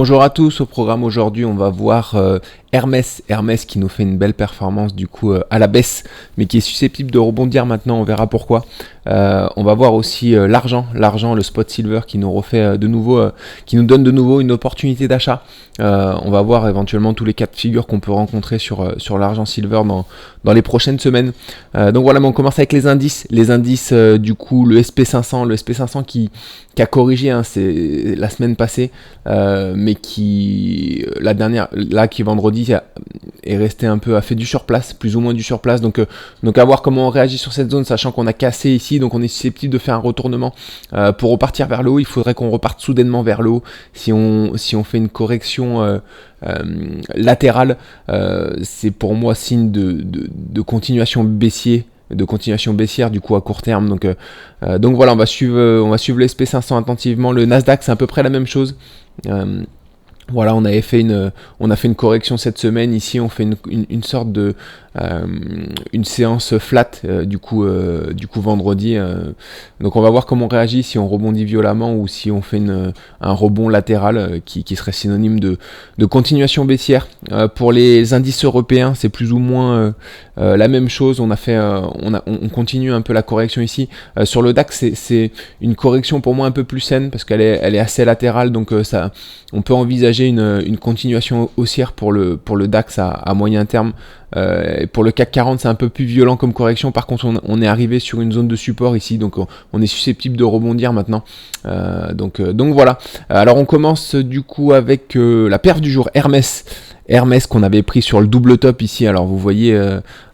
Bonjour à tous, au programme aujourd'hui on va voir Hermès qui nous fait une belle performance du coup à la baisse mais qui est susceptible de rebondir maintenant, on verra pourquoi. On va voir aussi l'argent, le spot silver qui nous refait de nouveau, qui nous donne de nouveau une opportunité d'achat. On va voir éventuellement tous les cas de figure qu'on peut rencontrer sur l'argent silver dans les prochaines semaines. Donc voilà, mais on commence avec les indices. Les indices du coup le SP500 qui a corrigé c'est la semaine passée, mais qui la dernière là qui vendredi est resté un peu, a fait du surplace, plus ou moins du surplace, donc à voir comment on réagit sur cette zone, sachant qu'on a cassé ici, donc on est susceptible de faire un retournement pour repartir vers le haut. Il faudrait qu'on reparte soudainement vers le haut si on fait une correction latérale. C'est pour moi signe de continuation baissière du coup à court terme, donc voilà, on va suivre le SP500 attentivement. Le Nasdaq c'est à peu près la même chose. Voilà, on a fait une correction cette semaine. Ici, on fait une sorte de une séance flat du coup vendredi. Donc on va voir comment on réagit, si on rebondit violemment ou si on fait un rebond latéral qui serait synonyme de continuation baissière. Pour les indices européens, c'est plus ou moins la même chose. On continue un peu la correction ici. Sur le DAX, c'est une correction pour moi un peu plus saine parce qu'elle est assez latérale, donc on peut envisager une continuation haussière pour le DAX à moyen terme. Et pour le CAC 40, c'est un peu plus violent comme correction. Par contre, on est arrivé sur une zone de support ici, donc on est susceptible de rebondir maintenant. Donc voilà. Alors on commence du coup avec la perf du jour, Hermès qu'on avait pris sur le double top ici. Alors vous voyez,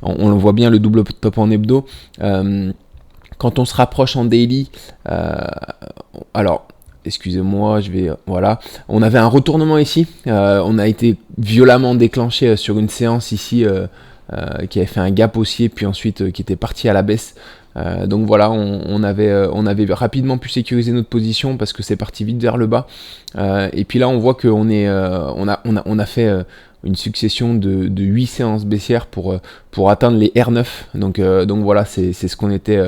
on le voit bien, le double top en hebdo. Quand on se rapproche en daily, alors excusez-moi, voilà. On avait un retournement ici. On a été violemment déclenché sur une séance ici qui avait fait un gap haussier, puis ensuite qui était parti à la baisse. Donc voilà, on avait rapidement pu sécuriser notre position parce que c'est parti vite vers le bas. Et puis là, on voit qu'on a fait une succession de 8 séances baissières pour atteindre les R9. Donc voilà, c'est ce qu'on était.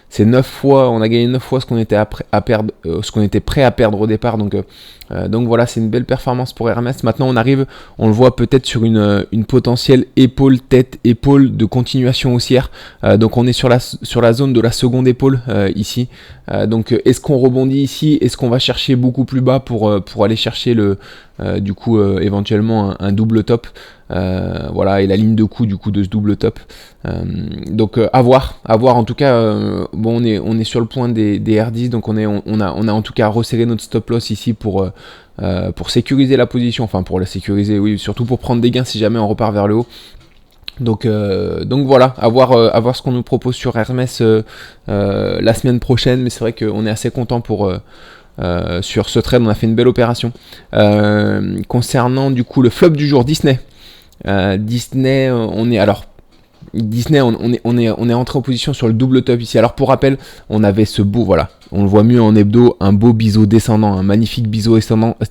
C'est 9 fois, on a gagné 9 fois ce qu'on était prêt à perdre au départ. Donc voilà, c'est une belle performance pour Hermès. Maintenant, on le voit peut-être sur une potentielle épaule de continuation haussière. Donc on est sur la zone de la seconde épaule ici. Donc est-ce qu'on rebondit ici? Est-ce qu'on va chercher beaucoup plus bas pour aller chercher éventuellement un double top? Voilà, et la ligne de coup du coup de ce double top. Donc à voir en tout cas. Bon, on est sur le point des R10, donc on a en tout cas resserré notre stop loss ici pour sécuriser la position, enfin pour la sécuriser, oui, surtout pour prendre des gains si jamais on repart vers le haut. Donc voilà, à voir ce qu'on nous propose sur Hermès la semaine prochaine, mais c'est vrai qu'on est assez content sur ce trade. On a fait une belle opération. Concernant du coup le flop du jour, Disney, on est entré en position sur le double top ici. Alors pour rappel, on avait ce beau, voilà, on le voit mieux en hebdo, un beau biseau descendant, un magnifique biseau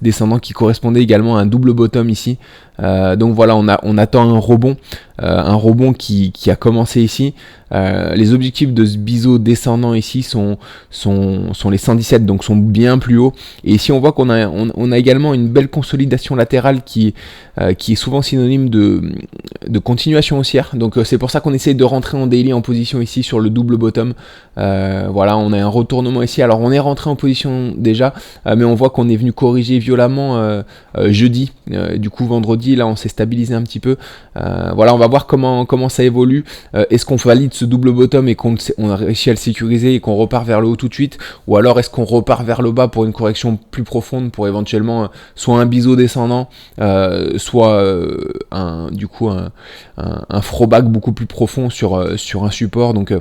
descendant qui correspondait également à un double bottom ici. Donc voilà, on attend un rebond qui a commencé ici. Les objectifs de ce biseau descendant ici sont les 117, donc sont bien plus hauts. Et ici on voit qu'on a également une belle consolidation latérale qui est souvent synonyme de continuation haussière. Donc c'est pour ça qu'on essaye de rentrer en daily en position ici sur le double bottom. Voilà, on a un retournement ici. Alors on est rentré en position déjà, mais on voit qu'on est venu corriger violemment jeudi. Du coup vendredi, là on s'est stabilisé un petit peu. Voilà, on va voir comment ça évolue. Est-ce qu'on valide ce double bottom et qu'on a réussi à le sécuriser et qu'on repart vers le haut tout de suite, ou alors est-ce qu'on repart vers le bas pour une correction plus profonde, pour éventuellement soit un biseau descendant, soit un throwback beaucoup plus profond sur un support. Donc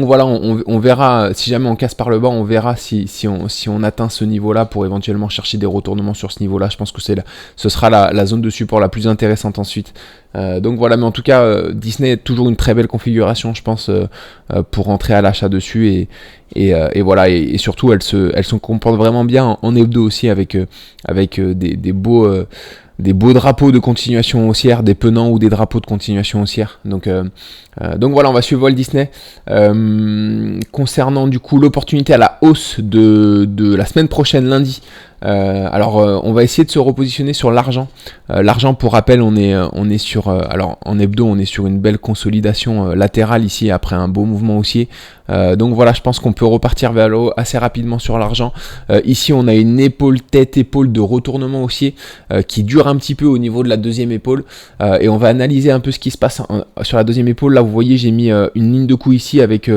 voilà, on verra, si jamais on casse par le bas, on verra si on atteint ce niveau-là pour éventuellement chercher des retournements sur ce niveau-là. Je pense que ce sera la zone de support la plus intéressante ensuite. Donc voilà, mais en tout cas, Disney est toujours une très belle configuration, je pense, pour rentrer à l'achat dessus et voilà, et surtout elle se comporte vraiment bien en hebdo aussi avec des beaux drapeaux de continuation haussière, des penants ou des drapeaux de continuation haussière. Donc voilà, on va suivre Walt Disney. Concernant du coup l'opportunité à la hausse de la semaine prochaine, lundi, On va essayer de se repositionner sur l'argent. L'argent, pour rappel, on est sur, alors en hebdo, on est sur une belle consolidation latérale ici après un beau mouvement haussier. Donc voilà, je pense qu'on peut repartir vers le haut assez rapidement sur l'argent. Ici, on a une épaule tête-épaule de retournement haussier qui dure un petit peu au niveau de la deuxième épaule. Et on va analyser un peu ce qui se passe sur la deuxième épaule. Là, vous voyez, j'ai mis une ligne de coup ici avec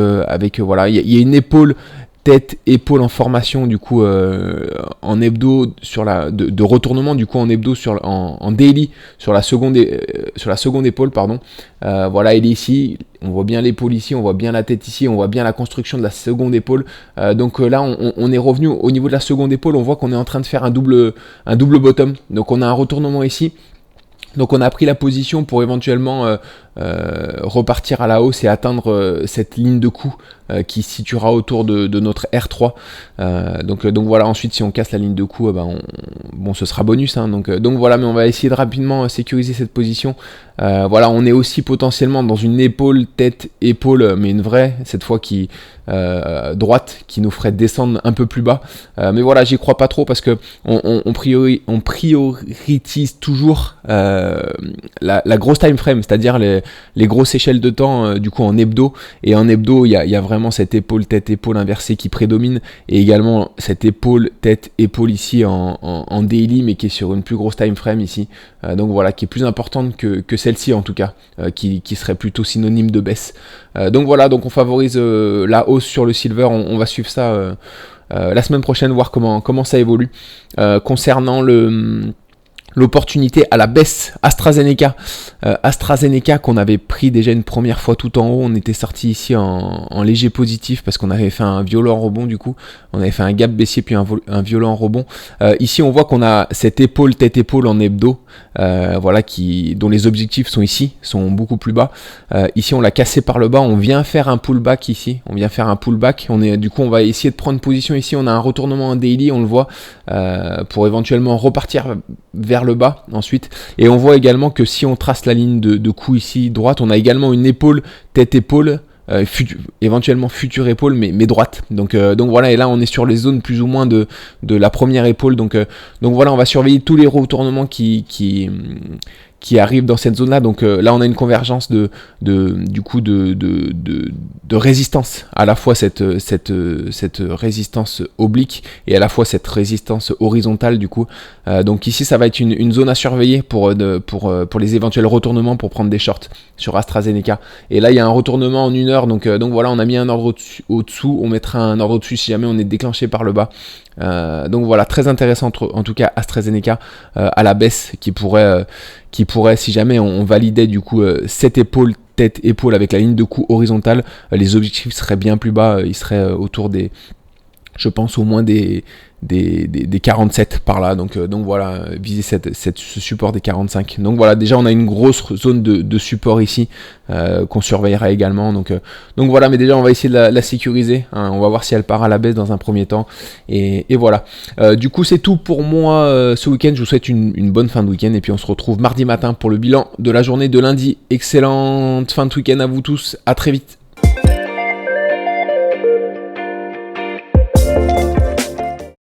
voilà, il y a une épaule tête, épaule en formation du coup en hebdo sur de retournement du coup en hebdo en daily sur la seconde épaule pardon. Voilà, elle est ici, on voit bien l'épaule ici, on voit bien la tête ici, on voit bien la construction de la seconde épaule. Donc là on est revenu au niveau de la seconde épaule, on voit qu'on est en train de faire un double bottom. Donc on a un retournement ici. Donc on a pris la position pour éventuellement repartir à la hausse et atteindre cette ligne de coup qui se situera autour de notre R3. Donc voilà, ensuite si on casse la ligne de coup, bon ce sera bonus. Hein, donc voilà, mais on va essayer de rapidement sécuriser cette position. Voilà, on est aussi potentiellement dans une épaule, tête, épaule, mais une vraie, cette fois qui droite, qui nous ferait descendre un peu plus bas. Mais voilà, j'y crois pas trop parce que on priorise toujours la grosse time frame, c'est-à-dire les grosses échelles de temps du coup en hebdo. Et en hebdo, il y a vraiment cette épaule, tête, épaule inversée qui prédomine, et également cette épaule, tête, épaule ici en daily, mais qui est sur une plus grosse time frame ici. Donc voilà, qui est plus importante que celle-ci en tout cas, qui serait plutôt synonyme de baisse. Donc voilà, donc on favorise la hausse sur le silver. On va suivre ça la semaine prochaine, voir comment ça évolue. Concernant l'opportunité à la baisse, AstraZeneca qu'on avait pris déjà une première fois tout en haut, on était sorti ici en léger positif parce qu'on avait fait un violent rebond du coup, on avait fait un gap baissier puis un violent rebond. Ici on voit qu'on a cette épaule tête-épaule en hebdo, voilà, dont les objectifs sont ici, sont beaucoup plus bas. Ici on l'a cassé par le bas, on vient faire un pullback ici, du coup on va essayer de prendre position ici, on a un retournement en daily, on le voit, pour éventuellement repartir vers le bas ensuite, et on voit également que si on trace la ligne de coup ici droite, on a également une épaule tête-épaule, éventuellement future épaule mais droite, donc voilà, et là on est sur les zones plus ou moins de la première épaule, donc voilà, on va surveiller tous les retournements qui arrivent dans cette zone là. Donc là on a une convergence de résistance, à la fois cette résistance oblique et à la fois cette résistance horizontale du coup. Donc ici ça va être une zone à surveiller pour les éventuels retournements, pour prendre des shorts sur AstraZeneca. Et là il y a un retournement en 1 heure, donc voilà, on a mis un ordre au-dessous, on mettra un ordre au-dessus si jamais on est déclenché par le bas. Donc voilà, très intéressant en tout cas AstraZeneca à la baisse, qui pourrait si jamais on validait du coup cette épaule tête épaule avec la ligne de coup horizontale, les objectifs seraient bien plus bas, ils seraient autour des, je pense, au moins des 47 par là, donc voilà, viser ce support des 45. Donc voilà, déjà on a une grosse zone de support ici qu'on surveillera également, donc voilà, mais déjà on va essayer de la sécuriser, hein, on va voir si elle part à la baisse dans un premier temps, et voilà. Du coup c'est tout pour moi ce week-end, je vous souhaite une bonne fin de week-end, et puis on se retrouve mardi matin pour le bilan de la journée de lundi. Excellente fin de week-end à vous tous, à très vite.